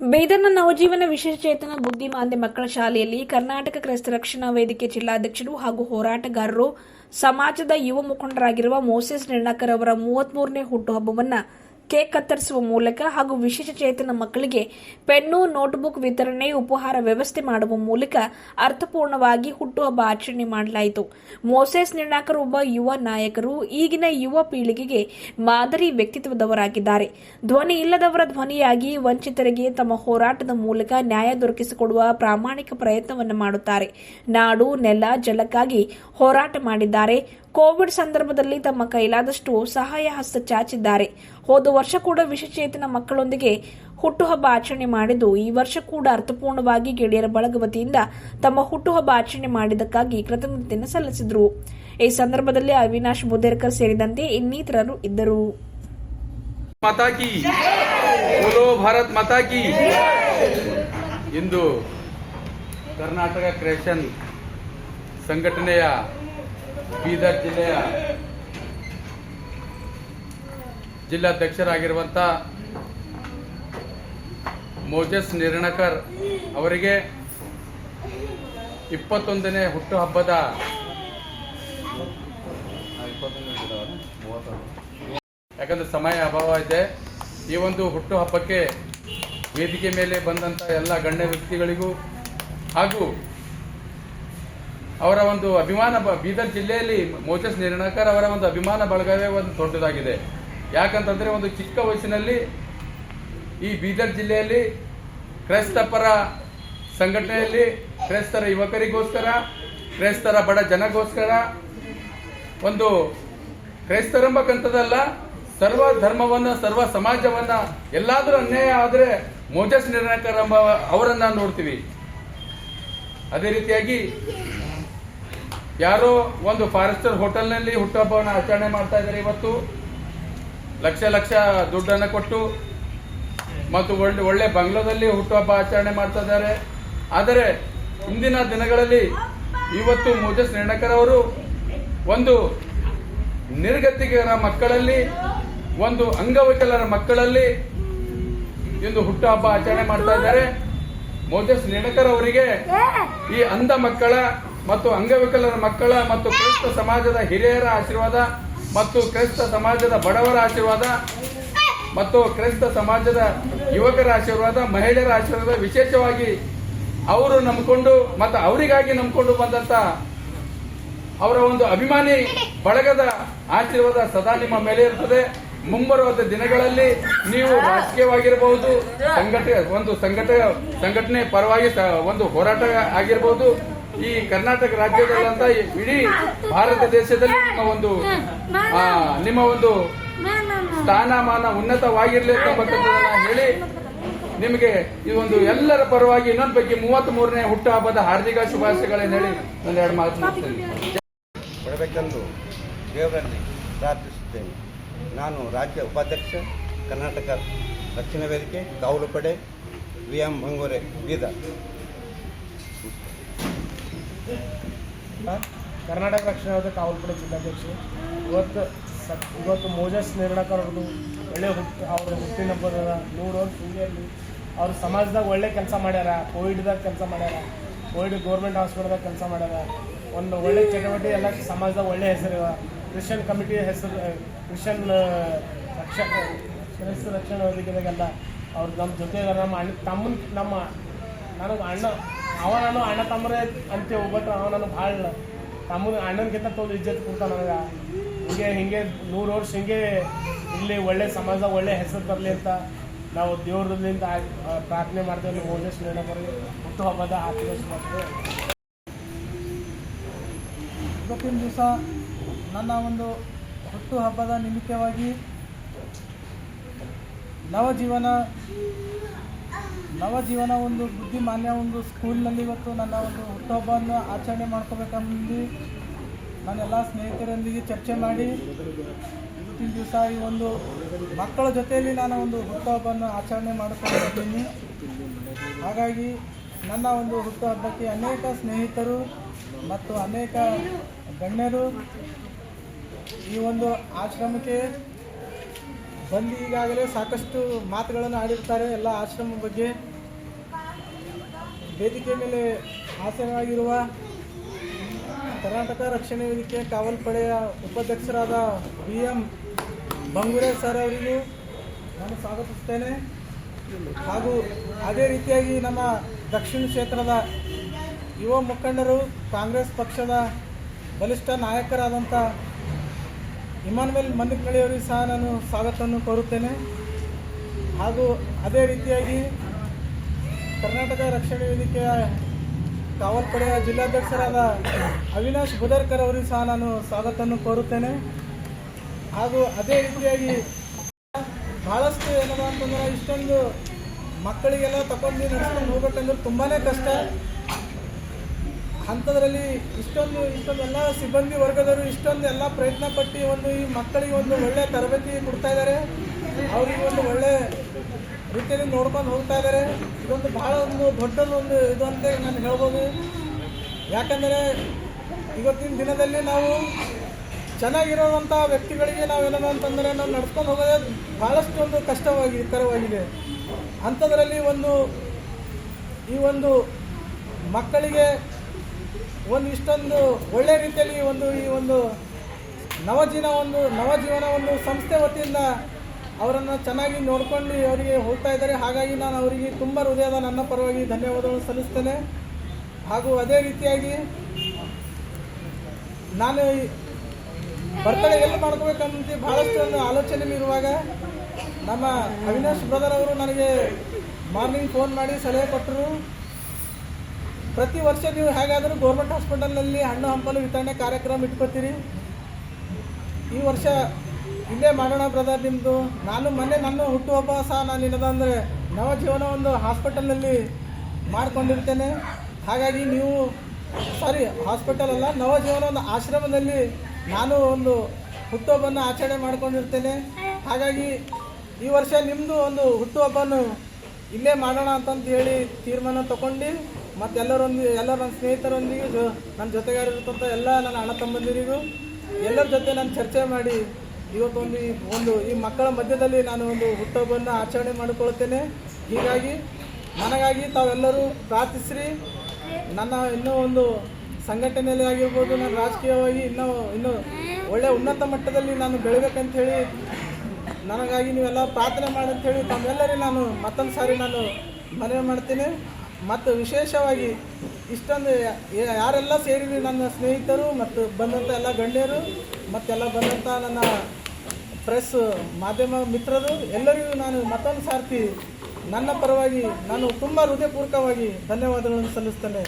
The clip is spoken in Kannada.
ಬೇದರ್ನ ನವಜೀವನ ವಿಶೇಷಚೇತನ ಬುದ್ಧಿಮಾಂದ್ಯ ಮಕ್ಕಳ ಶಾಲೆಯಲ್ಲಿ ಕರ್ನಾಟಕ ಕ್ರೈಸ್ತ ರಕ್ಷಣಾ ವೇದಿಕೆ ಜಿಲ್ಲಾಧ್ಯಕ್ಷರು ಹಾಗೂ ಹೋರಾಟಗಾರರು ಸಮಾಜದ ಯುವ ಮುಖಂಡರಾಗಿರುವ ಮೋಸೆಸ್ ನಿರ್ಣಾಕರ್ ಅವರ 33ನೇ ಹುಟ್ಟುಹಬ್ಬವನ್ನು ಕೇಕ್ ಕತ್ತರಿಸುವ ಮೂಲಕ ಹಾಗೂ ವಿಶೇಷಚೇತನ ಮಕ್ಕಳಿಗೆ ಪೆನ್ನು ನೋಟ್ಬುಕ್ ವಿತರಣೆ ಉಪಹಾರ ವ್ಯವಸ್ಥೆ ಮಾಡುವ ಮೂಲಕ ಅರ್ಥಪೂರ್ಣವಾಗಿ ಹುಟ್ಟುಹಬ್ಬ ಆಚರಣೆ ಮಾಡಲಾಯಿತು. ಮೋಸೆಸ್ ನಿರ್ಣಾಕರ್ ಒಬ್ಬ ಯುವ ನಾಯಕರು, ಈಗಿನ ಯುವ ಪೀಳಿಗೆಗೆ ಮಾದರಿ ವ್ಯಕ್ತಿತ್ವದವರಾಗಿದ್ದಾರೆ. ಧ್ವನಿ ಇಲ್ಲದವರ ಧ್ವನಿಯಾಗಿ ವಂಚಿತರಿಗೆ ತಮ್ಮ ಹೋರಾಟದ ಮೂಲಕ ನ್ಯಾಯ ದೊರಕಿಸಿಕೊಡುವ ಪ್ರಾಮಾಣಿಕ ಪ್ರಯತ್ನವನ್ನು ಮಾಡುತ್ತಾರೆ. ನಾಡು ನೆಲ ಜಲಕ್ಕಾಗಿ ಹೋರಾಟ ಮಾಡಿದ್ದಾರೆ. ಕೋವಿಡ್ ಸಂದರ್ಭದಲ್ಲಿ ತಮ್ಮ ಕೈಲಾದಷ್ಟು ಸಹಾಯ ಹಸ್ತ ಚಾಚಿದ್ದಾರೆ. ಹೋದ ವರ್ಷ ಕೂಡ ವಿಶೇಷಚೇತನ ಮಕ್ಕಳೊಂದಿಗೆ ಹುಟ್ಟುಹಬ್ಬ ಆಚರಣೆ ಮಾಡಿದ್ದು, ಈ ವರ್ಷ ಕೂಡ ಅರ್ಥಪೂರ್ಣವಾಗಿ ಗೆಳೆಯರ ಬಳಗ ವತಿಯಿಂದ ತಮ್ಮ ಹುಟ್ಟುಹಬ್ಬ ಆಚರಣೆ ಮಾಡಿದ್ದಕ್ಕಾಗಿ ಕೃತಜ್ಞತೆಯನ್ನು ಸಲ್ಲಿಸಿದರು. ಈ ಸಂದರ್ಭದಲ್ಲಿ ಅವಿನಾಶ್ ಬುದೇರ್ಕರ್ ಸೇರಿದಂತೆ ಇನ್ನಿತರರು ಇದ್ದರು. ಇಂದು ಕರ್ನಾಟಕ ಕ್ರಿಶ್ಚಿಯನ್ ಸಂಘಟನೆಯ ಬೀದರ್ ಜಿಲ್ಲೆಯ ಜಿಲ್ಲಾಧ್ಯಕ್ಷರಾಗಿರುವಂಥ ಮೋಸೆಸ್ ನಿರ್ಣಾಕರ್ ಅವರಿಗೆ 21ನೇ ಹುಟ್ಟುಹಬ್ಬದ ಯಾಕಂದರೆ ಸಮಯ ಅಭಾವ ಇದೆ. ಈ ಒಂದು ಹುಟ್ಟುಹಬ್ಬಕ್ಕೆ ವೇದಿಕೆ ಮೇಲೆ ಬಂದಂಥ ಎಲ್ಲ ಗಣ್ಯ ವ್ಯಕ್ತಿಗಳಿಗೂ ಹಾಗೂ ಅವರ ಒಂದು ಅಭಿಮಾನ ಬೀದರ್ ಜಿಲ್ಲೆಯಲ್ಲಿ ಮೋಸೆಸ್ ನಿರ್ಣಾಕರ್ ಅವರ ಒಂದು ಅಭಿಮಾನ ಬಳಗವೇ ಒಂದು ದೊಡ್ಡದಾಗಿದೆ. ಯಾಕಂತಂದರೆ ಒಂದು ಚಿಕ್ಕ ವಯಸ್ಸಿನಲ್ಲಿ ಈ ಬೀದರ್ ಜಿಲ್ಲೆಯಲ್ಲಿ ಕ್ರೈಸ್ತಪರ ಸಂಘಟನೆಯಲ್ಲಿ ಕ್ರೈಸ್ತರ ಯುವಕರಿಗೋಸ್ಕರ, ಕ್ರೈಸ್ತರ ಬಡ ಜನಗೋಸ್ಕರ, ಒಂದು ಕ್ರೈಸ್ತರೆಂಬಕ್ಕಂಥದ್ದಲ್ಲ, ಸರ್ವ ಧರ್ಮವನ್ನು ಸರ್ವ ಸಮಾಜವನ್ನು ಎಲ್ಲಾದರೂ ಅನ್ಯಾಯ ಆದರೆ ಮೋಸೆಸ್ ನಿರ್ಣಾಕರ್ ಎಂಬ ಅವರನ್ನು ನೋಡ್ತೀವಿ. ಅದೇ ರೀತಿಯಾಗಿ ಯಾರೋ ಒಂದು ಫಾರೆಸ್ಟರ್ ಹೋಟೆಲ್ನಲ್ಲಿ ಹುಟ್ಟುಹಬ್ಬವನ್ನು ಆಚರಣೆ ಮಾಡ್ತಾ ಇದ್ದಾರೆ. ಇವತ್ತು ಲಕ್ಷ ಲಕ್ಷ ದುಡ್ಡನ್ನು ಕೊಟ್ಟು ಮತ್ತು ಒಳ್ಳೆ ಬಂಗ್ಲಾದಲ್ಲಿ ಹುಟ್ಟುಹಬ್ಬ ಆಚರಣೆ ಮಾಡ್ತಾ ಇದ್ದಾರೆ. ಆದರೆ ಇಂದಿನ ದಿನಗಳಲ್ಲಿ ಇವತ್ತು ಮೋಸೆಸ್ ನಿರ್ಣಾಕರ್ ಅವರು ಒಂದು ನಿರ್ಗತಿಕರ ಮಕ್ಕಳಲ್ಲಿ, ಒಂದು ಅಂಗವಿಕಲರ ಮಕ್ಕಳಲ್ಲಿ ಇಂದು ಹುಟ್ಟುಹಬ್ಬ ಆಚರಣೆ ಮಾಡ್ತಾ ಇದ್ದಾರೆ. ಮೋಸೆಸ್ ನಿರ್ಣಾಕರ್ ಅವರಿಗೆ ಈ ಅಂಧ ಮಕ್ಕಳ ಮತ್ತು ಅಂಗವಿಕಲರ ಮಕ್ಕಳ ಮತ್ತು ಕ್ರೈಸ್ತ ಸಮಾಜದ ಹಿರಿಯರ ಆಶೀರ್ವಾದ ಮತ್ತು ಕ್ರೈಸ್ತ ಸಮಾಜದ ಬಡವರ ಆಶೀರ್ವಾದ ಮತ್ತು ಕ್ರೈಸ್ತ ಸಮಾಜದ ಯುವಕರ ಆಶೀರ್ವಾದ, ಮಹಿಳೆಯರ ಆಶೀರ್ವಾದ, ವಿಶೇಷವಾಗಿ ಅವರು ನಂಬಿಕೊಂಡು ಮತ್ತು ಅವರಿಗಾಗಿ ನಂಬಿಕೊಂಡು ಬಂದಂತ ಅವರ ಒಂದು ಅಭಿಮಾನಿ ಬಳಗದ ಆಶೀರ್ವಾದ ಸದಾ ನಿಮ್ಮ ಮೇಲೆ ಇರುತ್ತದೆ. ಮುಂಬರುವ ದಿನಗಳಲ್ಲಿ ನೀವು ರಾಜಕೀಯವಾಗಿರಬಹುದು, ಸಂಘಟನೆ ಪರವಾಗಿ ಒಂದು ಹೋರಾಟ ಆಗಿರಬಹುದು, ಈ ಕರ್ನಾಟಕ ರಾಜ್ಯದಲ್ಲಂತ ಇಡೀ ಭಾರತ ದೇಶದಲ್ಲಿ ನಿಮ್ಮ ಒಂದು ಸ್ಥಾನಮಾನ ಉನ್ನತವಾಗಿರ್ಲಿ ಅಂತಕ್ಕಂಥದ್ದನ್ನ ಹೇಳಿ ನಿಮಗೆ ಈ ಒಂದು ಎಲ್ಲರ ಪರವಾಗಿ ಇನ್ನೊಂದು ಬಗ್ಗೆ 33ನೇ ಹುಟ್ಟುಹಬ್ಬದ ಹಾರ್ದಿಕ ಶುಭಾಶಯಗಳನ್ನು ಹೇಳಿ ಒಂದೆರಡು ಮಾತು ಕೊಡಬೇಕೆಂದು ದೇವರಲ್ಲಿ ಪ್ರಾರ್ಥಿಸುತ್ತೇನೆ. ನಾನು ರಾಜ್ಯ ಉಪಾಧ್ಯಕ್ಷ, ಕರ್ನಾಟಕ ರಕ್ಷಣಾ ವೇದಿಕೆ, ಕಾವಲು ಪಡೆ, VM ಬಂಗೂರೆ, ಬೀದರ್. ಕರ್ನಾಟಕ ರಕ್ಷಣಾ ವೇದಿಕೆ ಕಾವಲು ಪಡೆ ಜಿಲ್ಲಾಧ್ಯಕ್ಷ. ಇವತ್ತು ಮೋಸೆಸ್ ನಿರ್ಣಾಕರ್ ಅವ್ರದ್ದು ಒಳ್ಳೆ ಅವ್ರ ಹುಟ್ಟಿನ ಹಬ್ಬದ 100 ವರ್ಷ ಹಿಂಗೆಯಲ್ಲಿ ಅವ್ರ ಸಮಾಜದಾಗ ಒಳ್ಳೆ ಕೆಲಸ ಮಾಡ್ಯಾರ. ಕೋವಿಡ್ದಾಗ ಕೆಲಸ ಮಾಡ್ಯಾರ, ಕೋವಿಡ್ ಗೌರ್ಮೆಂಟ್ ಹಾಸ್ಪಿಟಲ್ದಾಗ ಕೆಲಸ ಮಾಡ್ಯಾರ. ಒಂದು ಒಳ್ಳೆ ಚಟುವಟಿಕೆ ಎಲ್ಲ ಸಮಾಜದಾಗ ಒಳ್ಳೆ ಹೆಸರು. ಕ್ರಿಶ್ಚಿಯನ್ ಕಮಿಟಿ ಹೆಸರು, ಕ್ರಿಶ್ಚಿಯನ್ ಕ್ರೈಸ್ತ ರಕ್ಷಣಾ ವೇದಿಕೆದಾಗೆಲ್ಲ ಅವ್ರು ನಮ್ಮ ಜೊತೆ ನಮ್ಮ ನನಗೆ ನಾನು ಅಣ್ಣ ತಮ್ಮರೇ ಅಂತೇವೆ. ಬಟ್ ನನಗೆ ಭಾಳ ಅಣ್ಣನಕ್ಕಿಂತ ತೊಂದು ಇಜ್ಜತ್ ಕೊಡ್ತಾನೆ ನನಗೆ. ಹಿಂಗೆ 100 ವರ್ಷ ಹಿಂಗೆ ಇಲ್ಲಿ ಒಳ್ಳೆ ಸಮಾಜದಾಗ ಒಳ್ಳೆ ಹೆಸರು ತರಲಿ ಅಂತ ನಾವು ದೇವ್ರದಿಂದ ಪ್ರಾರ್ಥನೆ ಮಾಡ್ತೇವೆ. ಮೋಸೆಸ್ ನಿರ್ಣಾಕರ್ಗೆ ಹುಟ್ಟುಹಬ್ಬದ ಆಚರಿಸ್ಬೇಕು. ಇವತ್ತಿನ ದಿವಸ ನನ್ನ ಒಂದು ಹುಟ್ಟುಹಬ್ಬದ ನಿಮಿತ್ತವಾಗಿ ನವಜೀವನ ಒಂದು ಬುದ್ಧಿಮಾನ್ಯ ಒಂದು ಸ್ಕೂಲ್ನಲ್ಲಿ ಇವತ್ತು ನನ್ನ ಒಂದು ಹುಟ್ಟುಹಬ್ಬವನ್ನು ಆಚರಣೆ ಮಾಡ್ಕೋಬೇಕಂದು ನಾನೆಲ್ಲ ಸ್ನೇಹಿತರೊಂದಿಗೆ ಚರ್ಚೆ ಮಾಡಿ ಇವತ್ತಿನ ದಿವಸ ಈ ಒಂದು ಮಕ್ಕಳ ಜೊತೆಯಲ್ಲಿ ನಾನು ಒಂದು ಹುಟ್ಟುಹಬ್ಬವನ್ನು ಆಚರಣೆ ಮಾಡಿಕೊಂಡಿದ್ದೀನಿ. ಹಾಗಾಗಿ ನನ್ನ ಒಂದು ಹುಟ್ಟುಹಬ್ಬಕ್ಕೆ ಅನೇಕ ಸ್ನೇಹಿತರು ಮತ್ತು ಅನೇಕ ಗಣ್ಯರು ಈ ಒಂದು ಆಶ್ರಮಕ್ಕೆ ಬಂದು ಈಗಾಗಲೇ ಸಾಕಷ್ಟು ಮಾತುಗಳನ್ನು ಆಡಿರ್ತಾರೆ ಎಲ್ಲ ಆಶ್ರಮ ಬಗ್ಗೆ. ವೇದಿಕೆ ಮೇಲೆ ಆಸೀನವಾಗಿರುವ ಕರ್ನಾಟಕ ರಕ್ಷಣಾ ವೇದಿಕೆ ಕಾವಲು ಪಡೆಯ ಉಪಾಧ್ಯಕ್ಷರಾದ VM ಬಂಗೂರೆ ಸರ್ ಅವರಿಗೂ ನಾನು ಸ್ವಾಗತಿಸ್ತೇನೆ. ಹಾಗೂ ಅದೇ ರೀತಿಯಾಗಿ ನಮ್ಮ ದಕ್ಷಿಣ ಕ್ಷೇತ್ರದ ಯುವ ಮುಖಂಡರು, ಕಾಂಗ್ರೆಸ್ ಪಕ್ಷದ ಬಲಿಷ್ಠ ನಾಯಕರಾದಂಥ ಇಮಾನುವೇಲ್ ಮಂದಿಕನಳ್ಳಿಯವರಿಗೆ ಸಹ ನಾನು ಸ್ವಾಗತವನ್ನು ಕೋರುತ್ತೇನೆ. ಹಾಗೂ ಅದೇ ರೀತಿಯಾಗಿ ಕರ್ನಾಟಕ ರಕ್ಷಣಾ ವೇದಿಕೆಯ ಕಾವಲು ಪಡೆಯ ಜಿಲ್ಲಾಧ್ಯಕ್ಷರಾದ ಅವಿನಾಶ್ ಬುದರ್ಕರ್ ಅವರಿಗೆ ಸಹ ನಾನು ಸ್ವಾಗತವನ್ನು ಕೋರುತ್ತೇನೆ. ಹಾಗೂ ಅದೇ ರೀತಿಯಾಗಿ ಭಾಳಷ್ಟು ಏನದ ಅಂತಂದ್ರೆ ಇಷ್ಟೊಂದು ಮಕ್ಕಳಿಗೆಲ್ಲ ತಗೊಂಡು ನಡೆಸ್ಕೊಂಡು ಹೋಗ್ಬೇಕಂದ್ರೆ ತುಂಬಾ ಕಷ್ಟ. ಅಂಥದ್ರಲ್ಲಿ ಇಷ್ಟೊಂದೆಲ್ಲ ಸಿಬ್ಬಂದಿ ವರ್ಗದವರು ಇಷ್ಟೊಂದು ಎಲ್ಲ ಪ್ರಯತ್ನ ಪಟ್ಟು ಒಂದು ಈ ಮಕ್ಕಳಿಗೆ ಒಂದು ಒಳ್ಳೆಯ ತರಬೇತಿ ಕೊಡ್ತಾ ಇದ್ದಾರೆ, ಅವರಿಗೆ ಒಂದು ಒಳ್ಳೆ ರೀತಿಯಲ್ಲಿ ನೋಡ್ಕೊಂಡು ಹೋಗ್ತಾ ಇದ್ದಾರೆ. ಇದೊಂದು ಭಾಳ ಒಂದು ದೊಡ್ಡದೊಂದು ಇದು ಅಂತ ನಾನು ಹೇಳ್ಬೋದು. ಯಾಕಂದರೆ ಇವತ್ತಿನ ದಿನದಲ್ಲಿ ನಾವು ಚೆನ್ನಾಗಿರುವಂಥ ವ್ಯಕ್ತಿಗಳಿಗೆ ನಾವೇನೋ ಅಂತಂದರೆ ನಾವು ನಡ್ಸ್ಕೊಂಡು ಹೋಗೋದೇ ಭಾಳಷ್ಟು ಒಂದು ಕರವಾಗಿದೆ. ಅಂಥದ್ರಲ್ಲಿ ಈ ಒಂದು ಮಕ್ಕಳಿಗೆ ಇಷ್ಟೊಂದು ಒಳ್ಳೆ ರೀತಿಯಲ್ಲಿ ಈ ಒಂದು ನವಜೀವನ ಒಂದು ಸಂಸ್ಥೆ ವತಿಯಿಂದ ಅವರನ್ನು ಚೆನ್ನಾಗಿ ನೋಡ್ಕೊಂಡು ಅವರಿಗೆ ಹೋಗ್ತಾ ಇದ್ದಾರೆ. ಹಾಗಾಗಿ ನಾನು ಅವರಿಗೆ ತುಂಬ ಹೃದಯದ ನನ್ನ ಪರವಾಗಿ ಧನ್ಯವಾದಗಳನ್ನು ಸಲ್ಲಿಸ್ತೇನೆ. ಹಾಗೂ ಅದೇ ರೀತಿಯಾಗಿ ನಾನು ಬರ್ತಡೇ ಎಲ್ಲಿ ಮಾಡ್ಕೋಬೇಕಂತ ಭಾಳಷ್ಟು ಒಂದು ಆಲೋಚನೆಯಲ್ಲಿರುವಾಗ ನಮ್ಮ ಅವಿನಾಶ್ ಬ್ರದರ್ ಅವರು ನನಗೆ ಮಾರ್ನಿಂಗ್ ಫೋನ್ ಮಾಡಿ ಸಲಹೆ ಕೊಟ್ಟರು. ಪ್ರತಿ ವರ್ಷ ನೀವು ಹೇಗಾದರೂ ಗೌರ್ಮೆಂಟ್ ಹಾಸ್ಪಿಟಲ್ನಲ್ಲಿ ಹಣ್ಣು ಹಂಪಲು ವಿತರಣೆ ಕಾರ್ಯಕ್ರಮ ಇಟ್ಕೋತೀರಿ, ಈ ವರ್ಷ ಇಲ್ಲೇ ಮಾಡೋಣ ಬ್ರದರ್ ನಿಮ್ಮದು. ನಾನು ಮೊನ್ನೆ ನನ್ನ ಹುಟ್ಟುಹಬ್ಬ ಸಹ ನಾನು ಏನದಂದರೆ ನವಜೀವನ ಒಂದು ಹಾಸ್ಪಿಟಲ್ನಲ್ಲಿ ಮಾಡಿಕೊಂಡಿರ್ತೇನೆ. ಹಾಗಾಗಿ ನೀವು ಹಾಸ್ಪಿಟಲ್ ಅಲ್ಲ, ನವಜೀವನ ಒಂದು ಆಶ್ರಮದಲ್ಲಿ ನಾನು ಒಂದು ಹುಟ್ಟುಹಬ್ಬವನ್ನು ಆಚರಣೆ ಮಾಡ್ಕೊಂಡಿರ್ತೇನೆ. ಹಾಗಾಗಿ ಈ ವರ್ಷ ನಿಮ್ಮದು ಒಂದು ಹುಟ್ಟುಹಬ್ಬವನ್ನು ಇಲ್ಲೇ ಮಾಡೋಣ ಅಂತಂತ ಹೇಳಿ ತೀರ್ಮಾನ ತಗೊಂಡು ಮತ್ತು ಎಲ್ಲರೂ ನನ್ನ ಸ್ನೇಹಿತರೊಂದಿಗೆ ನನ್ನ ಜೊತೆಗಾರಿರ್ತಂಥ ಎಲ್ಲ ನನ್ನ ಅಣ್ಣ ತಮ್ಮಂದಿರಿಗೂ ಎಲ್ಲರ ಜೊತೆ ನಾನು ಚರ್ಚೆ ಮಾಡಿ ಇವತ್ತು ಈ ಮಕ್ಕಳ ಮಧ್ಯದಲ್ಲಿ ನಾನು ಒಂದು ಹುಟ್ಟುಹಬ್ಬವನ್ನು ಆಚರಣೆ ಮಾಡಿಕೊಳ್ಳುತ್ತೇನೆ. ಹೀಗಾಗಿ ನನಗಾಗಿ ತಾವೆಲ್ಲರೂ ಪ್ರಾರ್ಥಿಸ್ರಿ. ನನ್ನ ಇನ್ನೂ ಒಂದು ಸಂಘಟನೆಯಲ್ಲಿ ಆಗಿರ್ಬೋದು, ನಾನು ರಾಜಕೀಯವಾಗಿ ಇನ್ನೂ ಒಳ್ಳೆಯ ಉನ್ನತ ಮಟ್ಟದಲ್ಲಿ ನಾನು ಬೆಳಿಬೇಕಂತ ಹೇಳಿ ನನಗಾಗಿ ನೀವೆಲ್ಲ ಪ್ರಾರ್ಥನೆ ಮಾಡಂಥೇಳಿ ತಮ್ಮೆಲ್ಲರಿಗೂ ನಾನು ಮತ್ತೊಂದು ಸಾರಿ ನಾನು ಮನವಿ ಮಾಡ್ತೀನಿ. ಮತ್ತು ವಿಶೇಷವಾಗಿ ಇಷ್ಟೊಂದು ಯಾರೆಲ್ಲ ಸೇರಿದ್ರಿ ನನ್ನ ಸ್ನೇಹಿತರು ಮತ್ತು ಬಂದಂಥ ಎಲ್ಲ ಗಣ್ಯರು ಮತ್ತೆಲ್ಲ ಬಂದಂಥ ನನ್ನ ಪ್ರೆಸ್ ಮಾಧ್ಯಮ ಮಿತ್ರರು ಎಲ್ಲರಿಗೂ ನಾನು ಮತ್ತೊಂದು ಸಾರ್ತಿ ನನ್ನ ಪರವಾಗಿ ನಾನು ತುಂಬ ಹೃದಯಪೂರ್ವಕವಾಗಿ ಧನ್ಯವಾದಗಳನ್ನು ಸಲ್ಲಿಸ್ತೇನೆ.